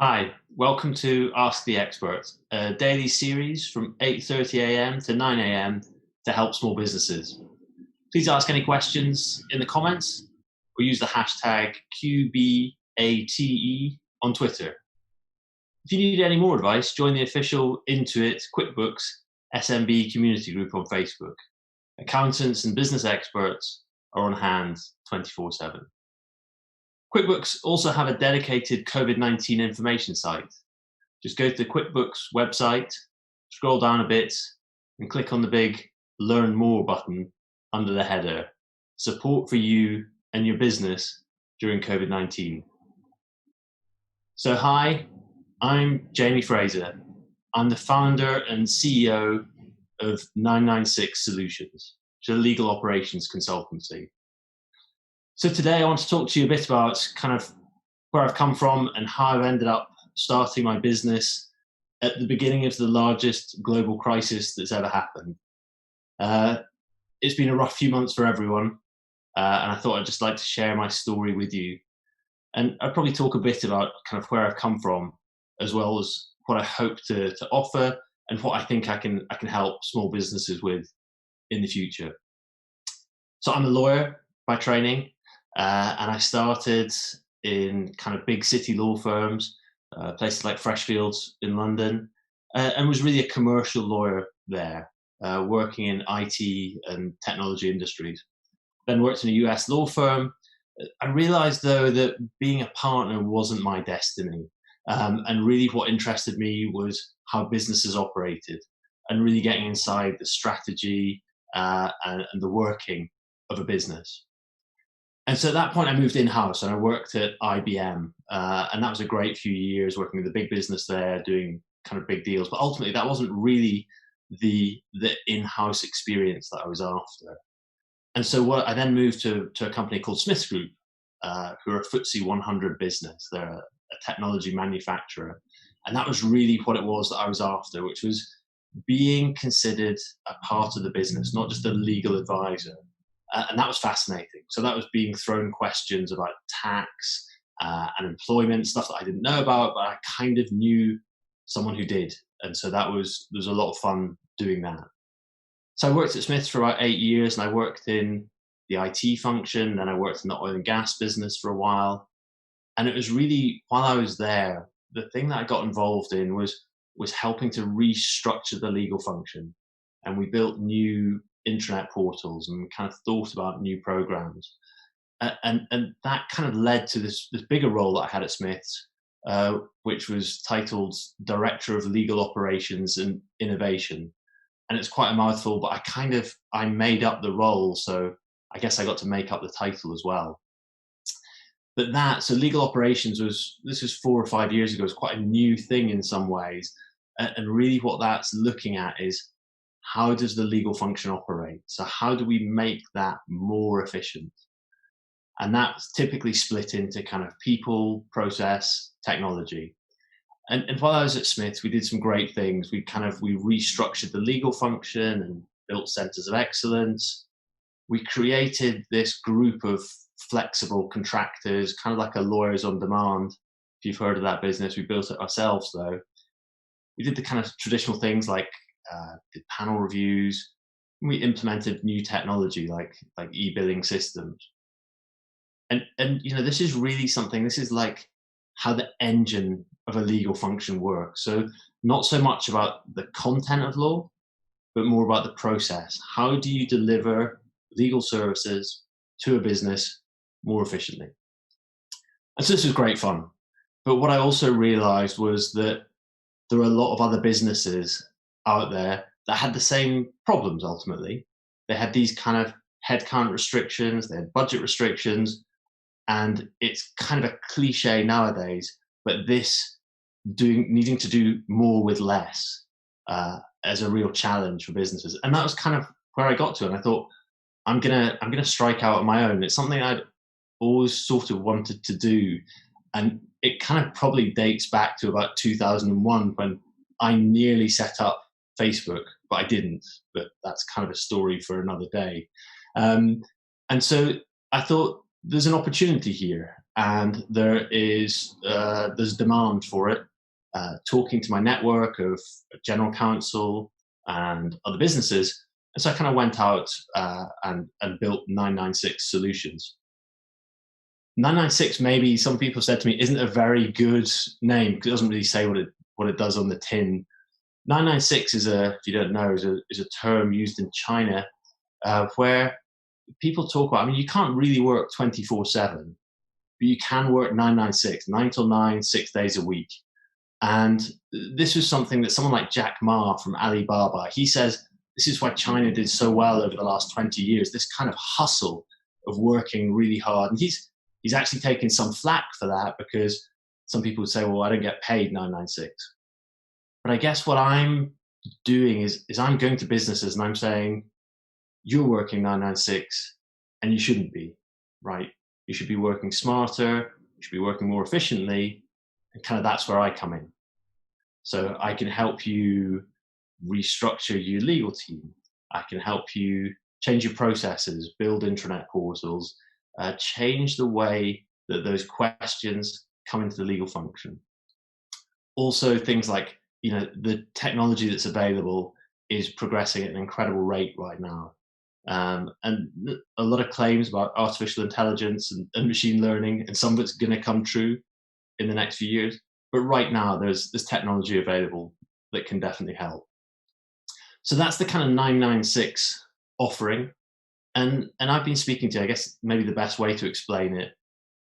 Hi, welcome to Ask the Expert, a daily series from 8:30 a.m. to 9 a.m. to help small businesses. Please ask any questions in the comments or use the hashtag QBATE on Twitter. If you need any more advice, join the official Intuit QuickBooks SMB community group on Facebook. Accountants and business experts are on hand 24/7. QuickBooks also have a dedicated COVID-19 information site. Just go to the QuickBooks website, scroll down a bit, and click on the big Learn More button under the header. Support for you and your business during COVID-19. So hi, I'm Jamie Fraser. I'm the founder and CEO of 996 Solutions, which is a legal operations consultancy. So today I want to talk to you a bit about kind of where I've come from and how I've ended up starting my business at the beginning of the largest global crisis that's ever happened. It's been a rough few months for everyone, and I thought I'd just like to share my story with you. And I'd probably talk a bit about kind of where I've come from, as well as what I hope to offer and what I think I can help small businesses with in the future. So I'm a lawyer by training. And I started in kind of big city law firms, places like Freshfields in London, and was really a commercial lawyer there, working in IT and technology industries. Then worked in a US law firm. I realized, though, that being a partner wasn't my destiny. And really what interested me was how businesses operated and really getting inside the strategy and the working of a business. And so at that point, I moved in-house and I worked at IBM. And that was a great few years working with a big business there, doing kind of big deals. But ultimately, that wasn't really the in-house experience that I was after. And so I then moved to a company called Smiths Group, who are a FTSE 100 business. They're a technology manufacturer. And that was really what it was that I was after, which was being considered a part of the business, not just a legal advisor. And that was fascinating. So that was being thrown questions about tax and employment, stuff that I didn't know about, but I kind of knew someone who did. And so there was a lot of fun doing that. So I worked at Smiths for about 8 years, and I worked in the IT function, then I worked in the oil and gas business for a while. And it was really, while I was there, the thing that I got involved in was helping to restructure the legal function. And we built new intranet portals and kind of thought about new programs. And that kind of led to this bigger role that I had at Smiths, which was titled Director of Legal Operations and Innovation. And it's quite a mouthful, but I made up the role, so I guess I got to make up the title as well. But so legal operations this was 4 or 5 years ago, was quite a new thing in some ways. And really what that's looking at is, how does the legal function operate? So how do we make that more efficient? And that's typically split into kind of people, process, technology. And while I was at Smiths, we did some great things. We restructured the legal function and built centers of excellence. We created this group of flexible contractors, kind of like a lawyers on demand. If you've heard of that business, we built it ourselves though. We did the kind of traditional things like did panel reviews. We implemented new technology like e-billing systems. And this is really something, this is like how the engine of a legal function works. So not so much about the content of law, but more about the process. How do you deliver legal services to a business more efficiently? And so this was great fun. But what I also realized was that there are a lot of other businesses out there that had the same problems ultimately. They had these kind of headcount restrictions, they had budget restrictions, and it's kind of a cliche nowadays, but needing to do more with less as a real challenge for businesses. And that was kind of where I got to, and I thought, I'm gonna strike out on my own. It's something I'd always sort of wanted to do, and it kind of probably dates back to about 2001 when I nearly set up Facebook, but I didn't. But that's kind of a story for another day. And so I thought there's an opportunity here. and there's demand for it. Talking to my network of general counsel and other businesses, and so I kind of went out and built 996 Solutions. 996, maybe some people said to me, isn't a very good name because it doesn't really say what it does on the tin. 996 if you don't know, is a term used in China where people talk about. I mean, you can't really work 24/7, but you can work 996, 9 till 9, 6 days a week. And this was something that someone like Jack Ma from Alibaba, he says this is why China did so well over the last 20 years. This kind of hustle of working really hard, and he's actually taken some flack for that because some people would say, well, I don't get paid 996. But I guess what I'm doing is I'm going to businesses and I'm saying, you're working 996 and you shouldn't be, right? You should be working smarter, you should be working more efficiently, and kind of that's where I come in. So I can help you restructure your legal team. I can help you change your processes, build intranet portals, change the way that those questions come into the legal function. Also, things like, the technology that's available is progressing at an incredible rate right now. And a lot of claims about artificial intelligence and machine learning, and some of it's going to come true in the next few years. But right now, there's technology available that can definitely help. So that's the kind of 996 offering. And I've been speaking to, I guess maybe the best way to explain it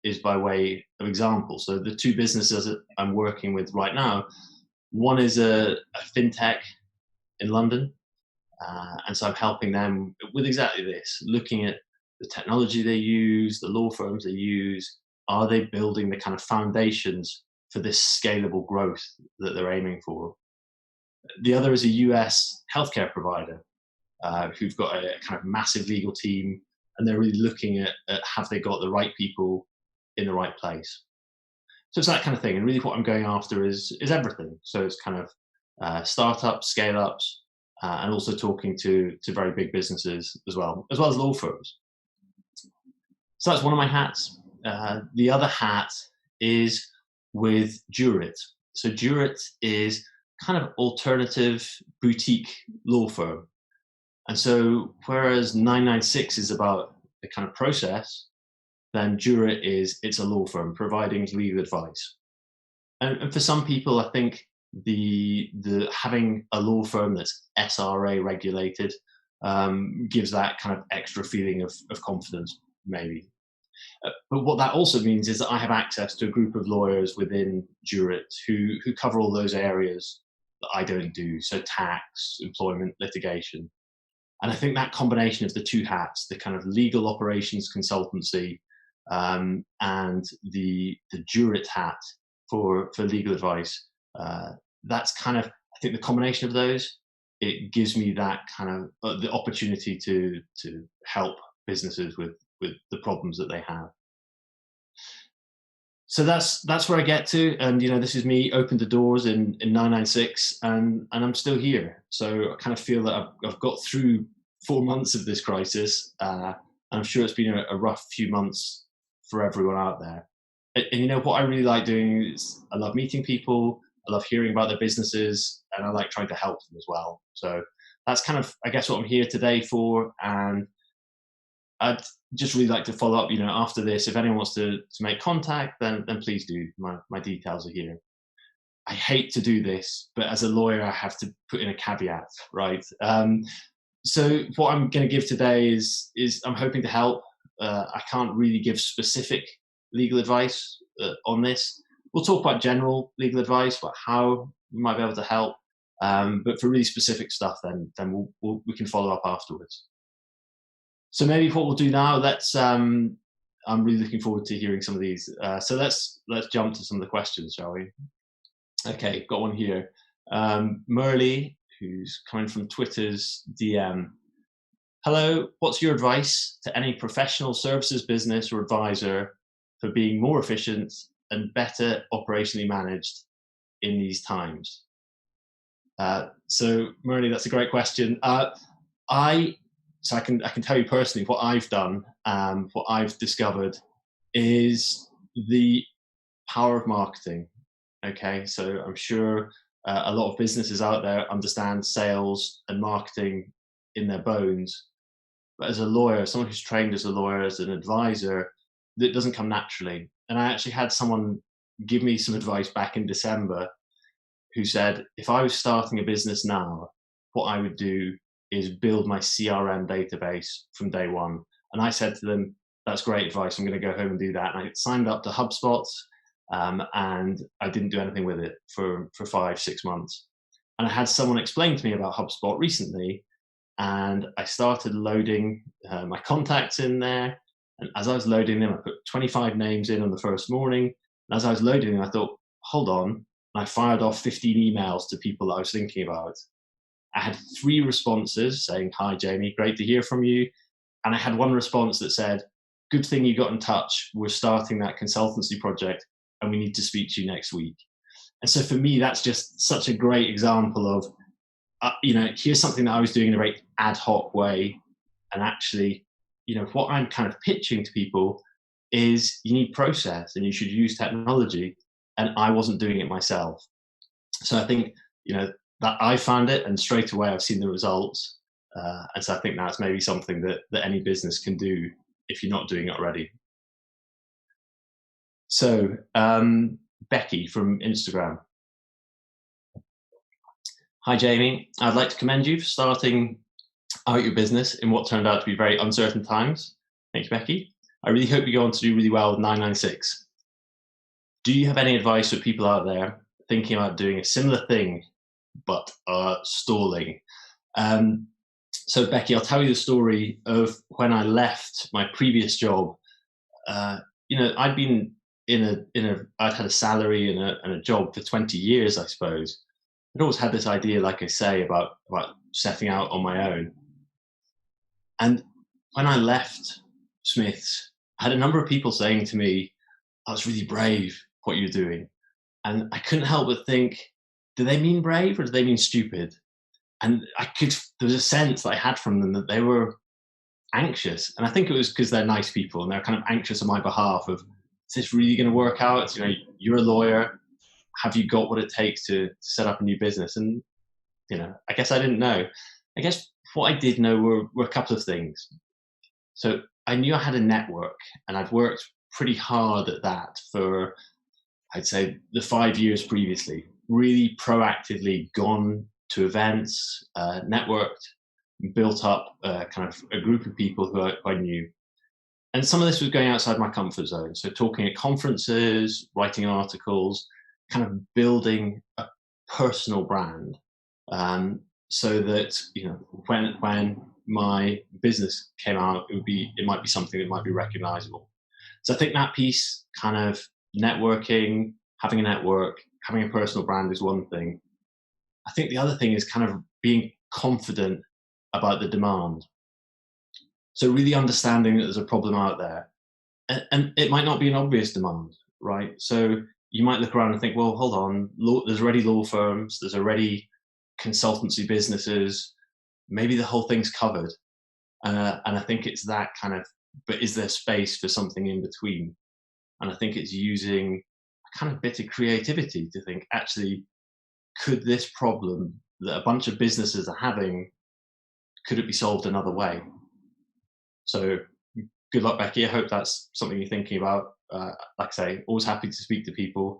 is by way of example. So the two businesses that I'm working with right now, one is a fintech in London. And so I'm helping them with exactly this, looking at the technology they use, the law firms they use. Are they building the kind of foundations for this scalable growth that they're aiming for? The other is a US healthcare provider who've got a kind of massive legal team, and they're really looking at have they got the right people in the right place. So it's that kind of thing. And really what I'm going after is everything. So it's kind of startups, scale-ups, and also talking to very big businesses as well as law firms. So that's one of my hats. The other hat is with Jurit. So Jurit is kind of alternative boutique law firm. And so whereas 996 is about the kind of process, then Jurit it's a law firm providing legal advice. And for some people, I think the having a law firm that's SRA regulated gives that kind of extra feeling of confidence, maybe. But what that also means is that I have access to a group of lawyers within Jurit who cover all those areas that I don't do, so tax, employment, litigation. And I think that combination of the two hats, the kind of legal operations consultancy and the Jurit hat for legal advice, that's kind of, I think the combination of those, it gives me that kind of the opportunity to help businesses with the problems that they have. So that's where I get to, and this is me opened the doors in 996, and I'm still here. So I kind of feel that I've got through 4 months of this crisis, and I'm sure it's been a rough few months for everyone out there. And what I really like doing is I love meeting people, I love hearing about their businesses, and I like trying to help them as well. So that's kind of, I guess, what I'm here today for. And I'd just really like to follow up, after this. If anyone wants to make contact, then please do. My details are here. I hate to do this, but as a lawyer, I have to put in a caveat, right? So what I'm going to give today is I'm hoping to help. I can't really give specific legal advice on this. We'll talk about general legal advice, about how we might be able to help. But for really specific stuff, then we can follow up afterwards. So maybe what we'll do now, I'm really looking forward to hearing some of these. So let's jump to some of the questions, shall we? Okay, got one here. Merle, who's coming from Twitter's DM. Hello, what's your advice to any professional services business or advisor for being more efficient and better operationally managed in these times? So Merle, that's a great question. So I can tell you personally what I've done, what I've discovered is the power of marketing. Okay, so I'm sure a lot of businesses out there understand sales and marketing in their bones. But as a lawyer, someone who's trained as a lawyer, as an advisor, that doesn't come naturally. And I actually had someone give me some advice back in December who said, if I was starting a business now, what I would do is build my CRM database from day one. And I said to them, that's great advice. I'm going to go home and do that. And I signed up to HubSpot, and I didn't do anything with it for 5-6 months. And I had someone explain to me about HubSpot recently, and I started loading my contacts in there. And as I was loading them, I put 25 names in on the first morning. And as I was loading them, I thought, hold on. And I fired off 15 emails to people that I was thinking about. I had 3 responses saying, hi, Jamie, great to hear from you. And I had 1 response that said, good thing you got in touch. We're starting that consultancy project and we need to speak to you next week. And so for me, that's just such a great example of, here's something that I was doing in a very ad hoc way. And actually, what I'm kind of pitching to people is you need process and you should use technology. And I wasn't doing it myself. So I think, that I found it and straight away I've seen the results. And so I think that's maybe something that any business can do if you're not doing it already. So Becky from Instagram. Hi, Jamie. I'd like to commend you for starting out your business in what turned out to be very uncertain times. Thank you, Becky. I really hope you go on to do really well with 996. Do you have any advice for people out there thinking about doing a similar thing, but stalling? So Becky, I'll tell you the story of when I left my previous job. I'd been I'd had a salary and a job for 20 years, I suppose. I'd always had this idea, like I say, about setting out on my own. And when I left Smiths, I had a number of people saying to me, "That's really brave what you're doing." And I couldn't help but think, do they mean brave or do they mean stupid? And there was a sense that I had from them that they were anxious. And I think it was because they're nice people and they're kind of anxious on my behalf of, is this really going to work out? You're a lawyer. Have you got what it takes to set up a new business? And, I guess I didn't know. I guess what I did know were a couple of things. So I knew I had a network and I'd worked pretty hard at that for, I'd say, the 5 years previously. Really proactively gone to events, networked, built up kind of a group of people who I knew. And some of this was going outside my comfort zone. So talking at conferences, writing articles, kind of building a personal brand, so that when my business came out, it might be something that might be recognizable. So I think that piece, kind of networking, having a network, having a personal brand is one thing. I think the other thing is kind of being confident about the demand. So really understanding that there's a problem out there, and it might not be an obvious demand, right? So you might look around and think, well, hold on, there's already law firms, there's already consultancy businesses, maybe the whole thing's covered. And I think it's that kind of, but is there space for something in between? And I think it's using a kind of bit of creativity to think, actually, could this problem that a bunch of businesses are having, could it be solved another way? So good luck, Becky. I hope that's something you're thinking about. Like I say, always happy to speak to people.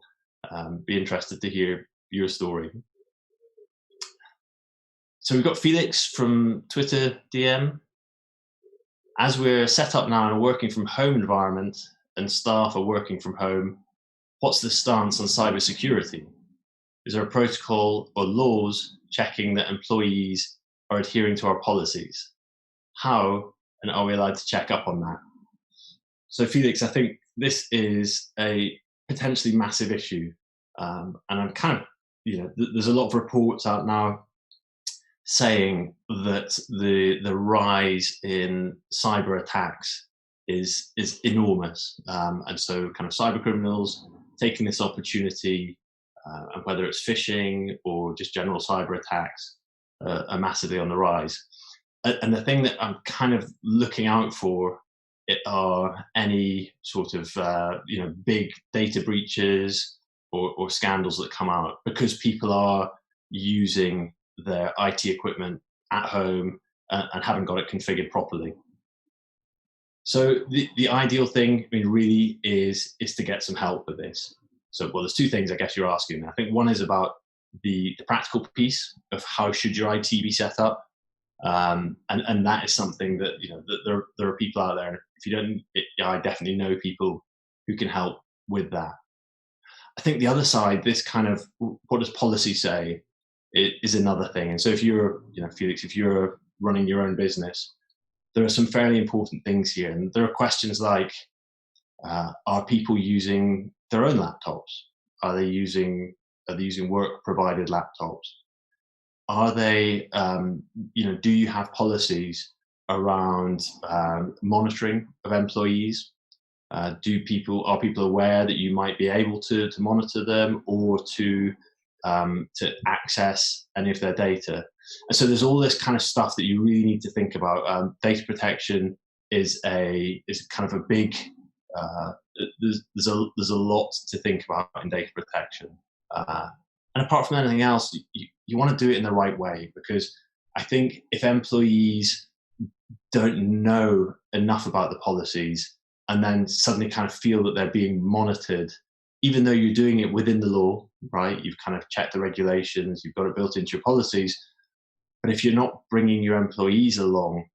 Be interested to hear your story. So we've got Felix from Twitter DM. As we're set up now in a working from home environment and staff are working from home, what's the stance on cybersecurity? Is there a protocol or laws checking that employees are adhering to our policies? How, and are we allowed to check up on that? So Felix, I think this is a potentially massive issue. And I'm kind of, there's a lot of reports out now saying that the rise in cyber attacks is enormous. And so kind of cyber criminals taking this opportunity, and whether it's phishing or just general cyber attacks, are massively on the rise. And the thing that I'm kind of looking out for are any sort of big data breaches or scandals that come out because people are using their IT equipment at home and haven't got it configured properly. So the ideal thing, I mean, really is to get some help with this. So, well, there's two things I guess you're asking. I think one is about the practical piece of how should your IT be set up, and that is something that that there are people out there. If you don't, I definitely know people who can help with that. I think the other side, this kind of what does policy say, is another thing. And so if you're, Felix, if you're running your own business, there are some fairly important things here, and there are questions like, are people using their own laptops? Are they using work provided laptops? Are they, do you have policies around monitoring of employees? Are people aware that you might be able to monitor them or to access any of their data? And so there's all this kind of stuff that you really need to think about. Data protection is kind of a big. There's a lot to think about in data protection. And apart from anything else, you want to do it in the right way, because I think if employees don't know enough about the policies and then suddenly kind of feel that they're being monitored, even though you're doing it within the law, right? You've kind of checked the regulations, you've got it built into your policies. But if you're not bringing your employees along,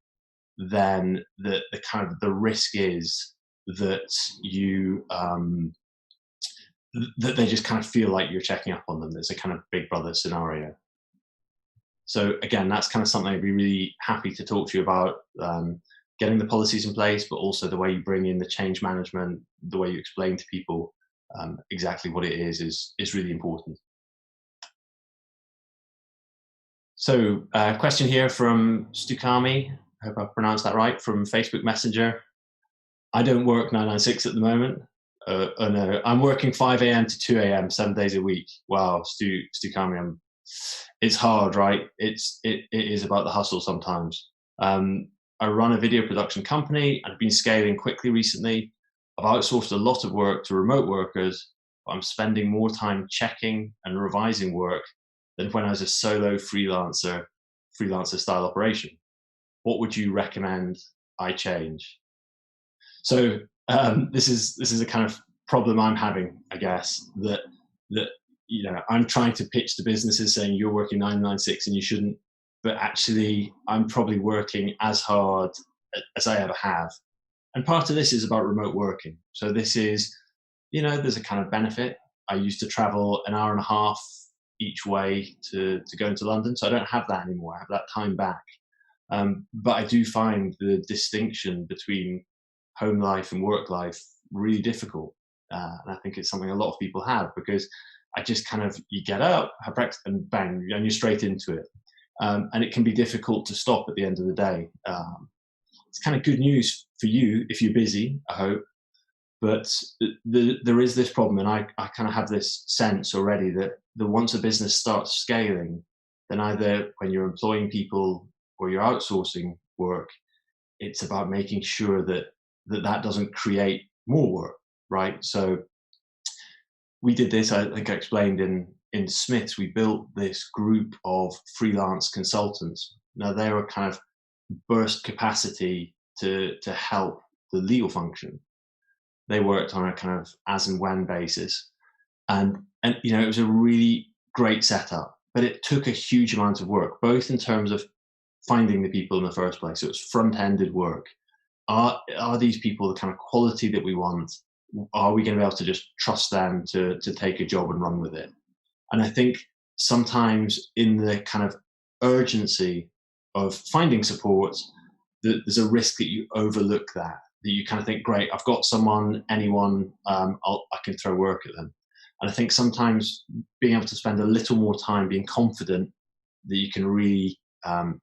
then the kind of the risk is that that they just kind of feel like you're checking up on them. There's a kind of big brother scenario. So again, that's kind of something I'd be really happy to talk to you about, getting the policies in place, but also the way you bring in the change management, the way you explain to people exactly what it is really important. So question here from Stukami, I hope I pronounced that right, from Facebook Messenger. I don't work 996 at the moment. Oh no, I'm working 5 a.m. to 2 a.m. 7 days a week. Wow, Stukami, it's hard, right? It is about the hustle sometimes. I run a video production company and I've been scaling quickly recently. I've outsourced a lot of work to remote workers, but I'm spending more time checking and revising work than when I was a solo freelancer style operation. What would you recommend I change? So this is a kind of problem I'm having, I guess, that I'm trying to pitch to businesses saying you're working 996 and you shouldn't, but actually I'm probably working as hard as I ever have. And part of this is about remote working. So this is, there's a kind of benefit. I used to travel an hour and a half each way to go into London, so I don't have that anymore. I have that time back. But I do find the distinction between home life and work life really difficult. And I think it's something a lot of people have, because I just kind of, you get up, have breakfast, and bang, and you're straight into it. And it can be difficult to stop at the end of the day. It's kind of good news for you if you're busy, I hope. But there is this problem, and I kind of have this sense already that once a business starts scaling, then either when you're employing people or you're outsourcing work, it's about making sure that doesn't create more work, right? So we did this, I think I explained in Smiths, we built this group of freelance consultants. Now they were kind of burst capacity to help the legal function. They worked on a kind of as and when basis. And it was a really great setup, but it took a huge amount of work, both in terms of finding the people in the first place. So it was front-ended work. Are these people the kind of quality that we want? Are we going to be able to just trust them to take a job and run with it? And I think sometimes in the kind of urgency of finding support, there's a risk that you overlook that you kind of think, great, I've got anyone, I can throw work at them. And I think sometimes being able to spend a little more time being confident that you can really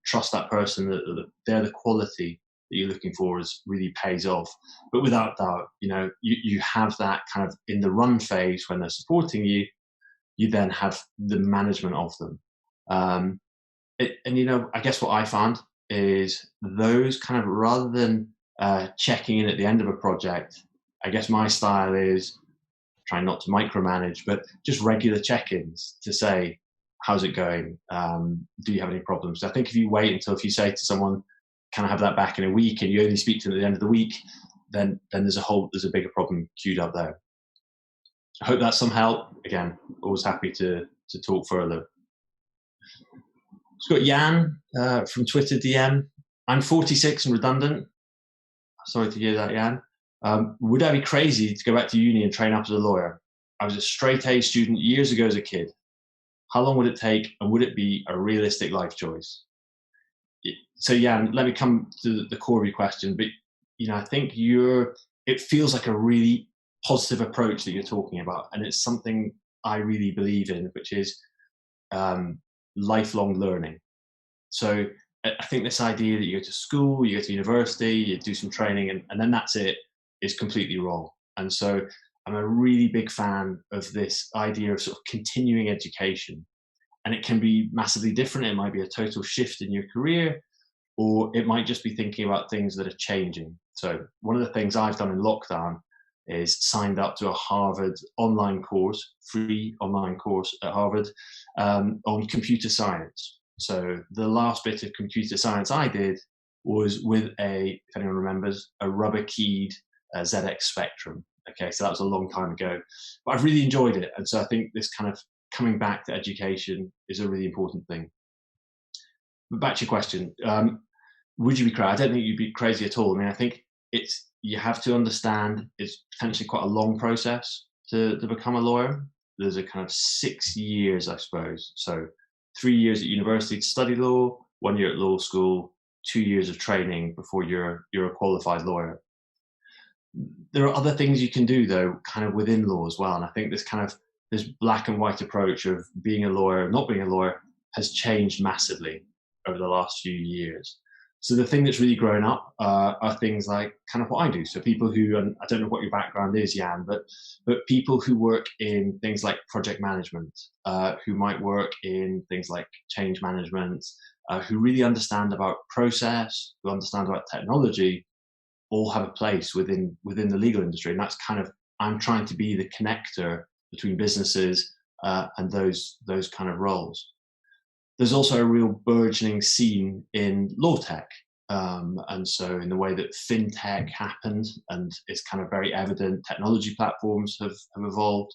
trust that person, that they're the quality that you're looking for, really pays off. But without doubt, you have that kind of in the run phase when they're supporting you, you then have the management of them. I guess what I found is those kind of, rather than checking in at the end of a project. I guess my style is trying not to micromanage, but just regular check-ins to say, how's it going? Do you have any problems? I think if you say to someone, can I have that back in a week, and you only speak to them at the end of the week, then there's a bigger problem queued up there. I hope that's some help. Again, always happy to talk further. We've got Jan from Twitter DM. I'm 46 and redundant. Sorry to hear that, Jan. Would I be crazy to go back to uni and train up as a lawyer? I was a straight A student years ago as a kid. How long would it take, and would it be a realistic life choice? So Jan, let me come to the core of your question. But I think it feels like a really positive approach that you're talking about, and it's something I really believe in, which is lifelong learning. So I think this idea that you go to school, you go to university, you do some training, and then that's it, is completely wrong. And so I'm a really big fan of this idea of sort of continuing education. And it can be massively different. It might be a total shift in your career, or it might just be thinking about things that are changing. So one of the things I've done in lockdown is signed up to a Harvard online course, free online course at Harvard, on computer science. So the last bit of computer science I did was with if anyone remembers, a rubber keyed ZX Spectrum. Okay, so that was a long time ago, but I've really enjoyed it. And so I think this kind of coming back to education is a really important thing. But back to your question, would you be crazy? I don't think you'd be crazy at all. I mean, I think you have to understand it's potentially quite a long process to become a lawyer. There's a kind of 6 years, I suppose. So 3 years at university to study law, 1 year at law school, 2 years of training before you're a qualified lawyer. There are other things you can do though, kind of within law as well. And I think this black and white approach of being a lawyer, not being a lawyer, has changed massively over the last few years. So the thing that's really grown up are things like kind of what I do. So people who, and I don't know what your background is, Jan, but people who work in things like project management, who might work in things like change management, who really understand about process, who understand about technology, all have a place within the legal industry. And that's kind of, I'm trying to be the connector between businesses and those kind of roles. There's also a real burgeoning scene in law tech. And so in the way that fintech happened, and it's kind of very evident, technology platforms have evolved.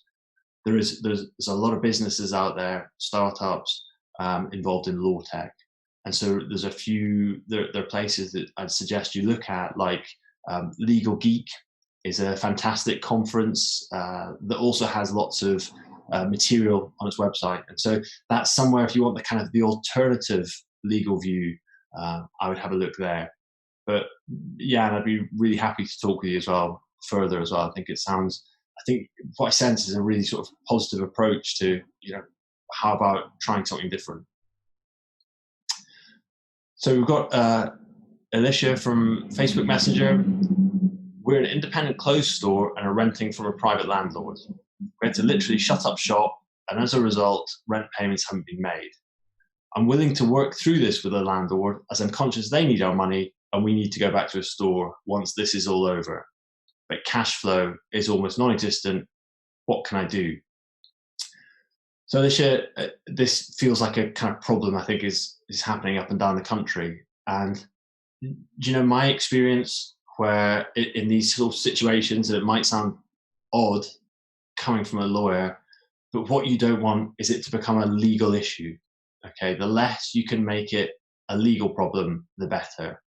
There's a lot of businesses out there, startups, involved in law tech. And so there's a few, there are places that I'd suggest you look at, like Legal Geek is a fantastic conference that also has lots of material on its website. And so that's somewhere, if you want the kind of the alternative legal view, I would have a look there. But yeah, and I'd be really happy to talk with you as well, further as well. I think what I sense is a really sort of positive approach to, how about trying something different? So we've got Alicia from Facebook Messenger. We're an independent clothes store and are renting from a private landlord. We had to literally shut up shop, and as a result, rent payments haven't been made. I'm willing to work through this with the landlord, as I'm conscious they need our money and we need to go back to a store once this is all over. But cash flow is almost non-existent. What can I do? So this feels like a kind of problem I think is happening up and down the country. And my experience where in these sort of situations, and it might sound odd coming from a lawyer, but what you don't want is it to become a legal issue. Okay, the less you can make it a legal problem, the better.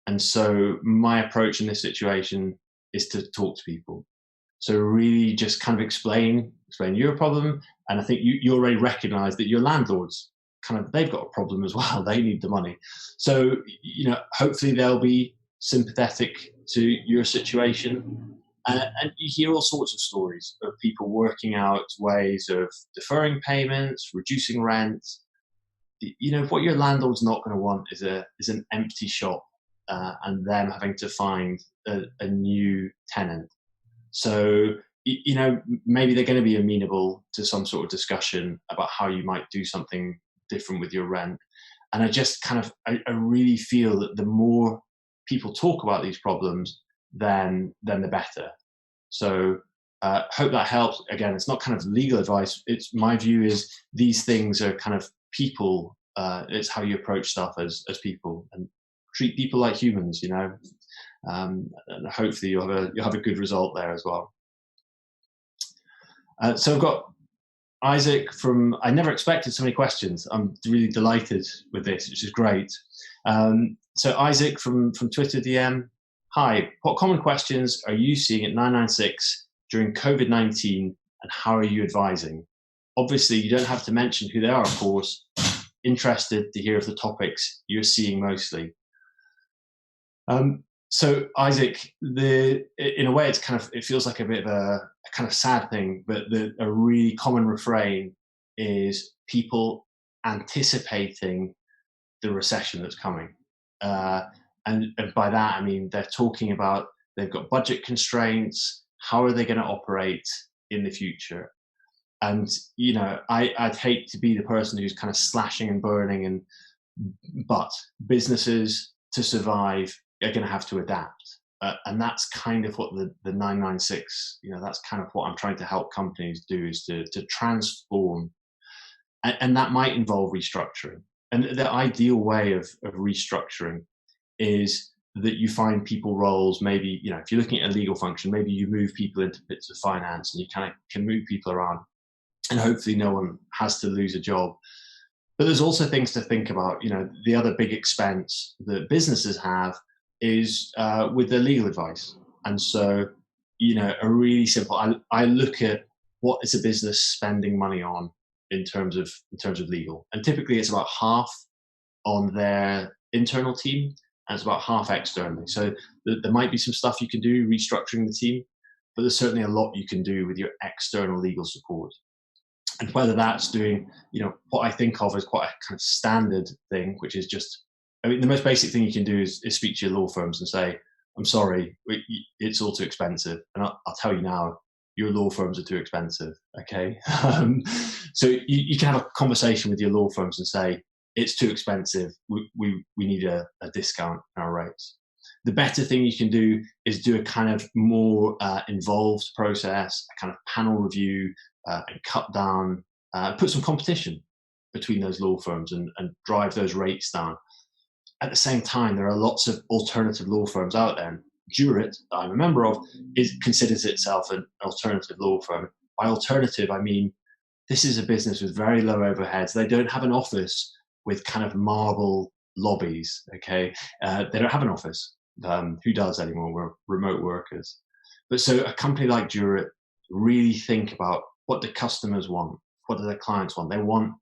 And so my approach in this situation is to talk to people. So really just kind of explain your problem. And I think you already recognize that your landlords they've got a problem as well. They need the money. So, hopefully they'll be sympathetic to your situation. And you hear all sorts of stories of people working out ways of deferring payments, reducing rent. What your landlord's not going to want is an empty shop and them having to find a new tenant. So, maybe they're going to be amenable to some sort of discussion about how you might do something different with your rent. And I just I really feel that the more people talk about these problems, then the better. So hope that helps. Again, it's not kind of legal advice. It's my view is these things are kind of people. It's how you approach stuff as people and treat people like humans. And hopefully you'll have a good result there as well. So I've got Isaac from. I never expected so many questions. I'm really delighted with this, which is great. So Isaac from Twitter DM. Hi, what common questions are you seeing at 996 during COVID-19, and how are you advising? Obviously, you don't have to mention who they are, of course. Interested to hear of the topics you're seeing mostly. So Isaac, in a way, it feels like a bit of a kind of sad thing, but a really common refrain is people anticipating the recession that's coming. And by that, I mean, they're talking about they've got budget constraints. How are they going to operate in the future? And, I'd hate to be the person who's kind of slashing and burning, but businesses to survive are going to have to adapt. And that's kind of what the 996, that's kind of what I'm trying to help companies do, is to transform. And that might involve restructuring. And the ideal way of restructuring is that you find people roles. Maybe, if you're looking at a legal function, maybe you move people into bits of finance and you kind of can move people around, and hopefully no one has to lose a job. But there's also things to think about. The other big expense that businesses have is with their legal advice. And so, a really simple, I look at what is a business spending money on in terms of legal. And typically it's about half on their internal team and it's about half externally. So there might be some stuff you can do restructuring the team, but there's certainly a lot you can do with your external legal support. And whether that's doing, what I think of as quite a kind of standard thing, which is just, the most basic thing you can do is speak to your law firms and say, I'm sorry, it's all too expensive. And I'll tell you now, your law firms are too expensive, okay? So you can have a conversation with your law firms and say, it's too expensive, we need a discount in our rates. The better thing you can do is do a kind of more involved process, a kind of panel review, and cut down, put some competition between those law firms and drive those rates down. At the same time, there are lots of alternative law firms out there. And Jurit, that I'm a member of, considers itself an alternative law firm. By alternative, I mean this is a business with very low overheads. They don't have an office with kind of marble lobbies, okay? They don't have an office. Who does anymore? We're remote workers. But so a company like Jurit really think about what the customers want, what do their clients want. They want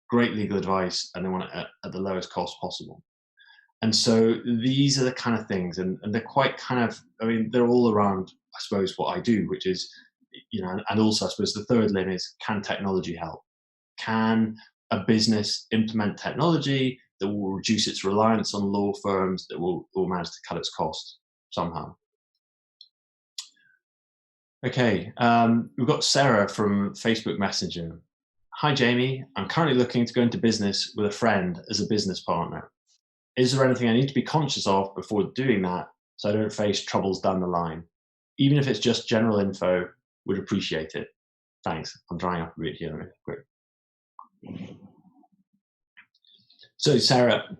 great legal advice and they want it at the lowest cost possible. And so these are the kind of things, and they're quite kind of, they're all around, I suppose, what I do, which is, and also I suppose the third limb is, can technology help? Can a business implement technology that will reduce its reliance on law firms, that will manage to cut its costs somehow? Okay, we've got Sarah from Facebook Messenger. Hi, Jamie. I'm currently looking to go into business with a friend as a business partner. Is there anything I need to be conscious of before doing that so I don't face troubles down the line? Even if it's just general info, would appreciate it. Thanks. I'm drying up a bit here. So, Sarah,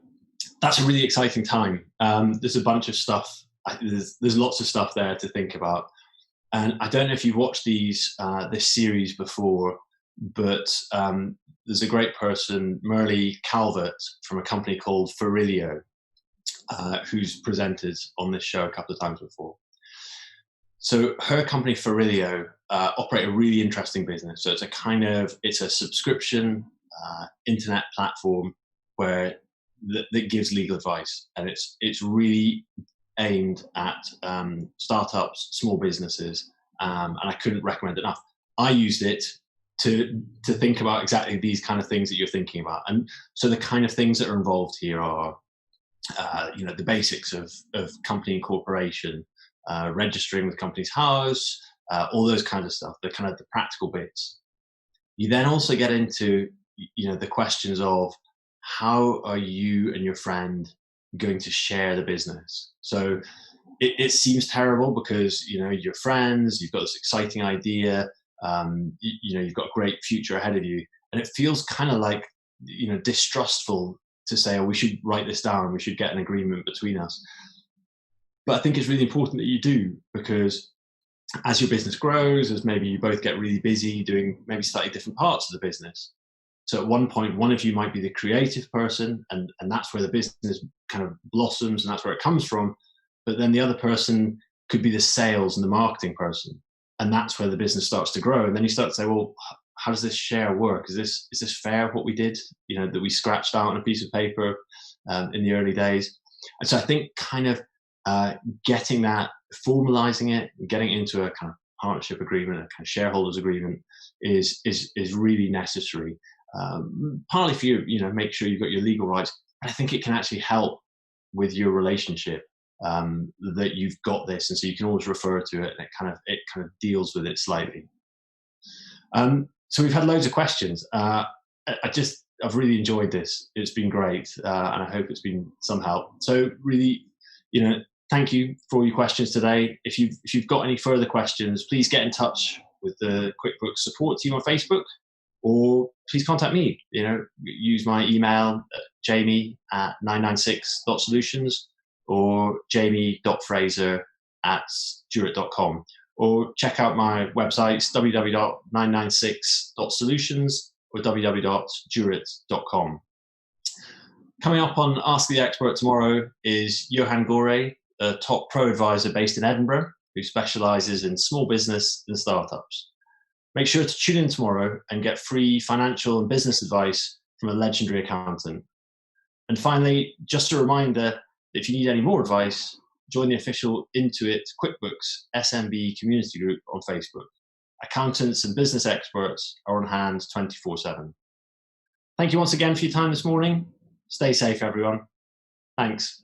that's a really exciting time. There's a bunch of stuff. There's lots of stuff there to think about. And I don't know if you've watched this series before, but there's a great person, Merle Calvert, from a company called Ferilio, who's presented on this show a couple of times before. So her company Ferilio operate a really interesting business. So it's a subscription internet platform where that gives legal advice, and it's really aimed at startups, small businesses, and I couldn't recommend it enough. I used it to think about exactly these kind of things that you're thinking about. And so the kind of things that are involved here are, the basics of company incorporation, registering with Companies House, all those kinds of stuff, the kind of the practical bits. You then also get into, the questions of how are you and your friend going to share the business. So it seems terrible because, you know, your friends, you've got this exciting idea, you know, you've got a great future ahead of you, and it feels kind of like, you know, distrustful to say, oh, we should write this down, we should get an agreement between us. But I think it's really important that you do, because as your business grows, as maybe you both get really busy doing maybe slightly different parts of the business. So at one point, one of you might be the creative person, and that's where the business kind of blossoms, and that's where it comes from. But then the other person could be the sales and the marketing person, and that's where the business starts to grow. And then you start to say, well, how does this share work? Is this fair, what we did, you know, that we scratched out on a piece of paper in the early days? And so I think kind of getting that, formalizing it, getting it into a kind of partnership agreement, a kind of shareholders agreement is really necessary. Partly for you, you know, make sure you've got your legal rights, but I think it can actually help with your relationship, that you've got this, and so you can always refer to it, and it kind of deals with it slightly. So we've had loads of questions. I've really enjoyed this. It's been great, and I hope it's been some help. So really, you know, thank you for all your questions today. If you've got any further questions, please get in touch with the QuickBooks support team on Facebook, or please contact me. You know, use my email, jamie@996.solutions, or jamie.fraser@jurett.com, or check out my websites, www.996.solutions or www.jurett.com. Coming up on Ask the Expert tomorrow is Johan Gore, a top pro advisor based in Edinburgh, who specialises in small business and startups. Make sure to tune in tomorrow and get free financial and business advice from a legendary accountant. And finally, just a reminder, if you need any more advice, join the official Intuit QuickBooks SMB community group on Facebook. Accountants and business experts are on hand 24/7. Thank you once again for your time this morning. Stay safe, everyone. Thanks.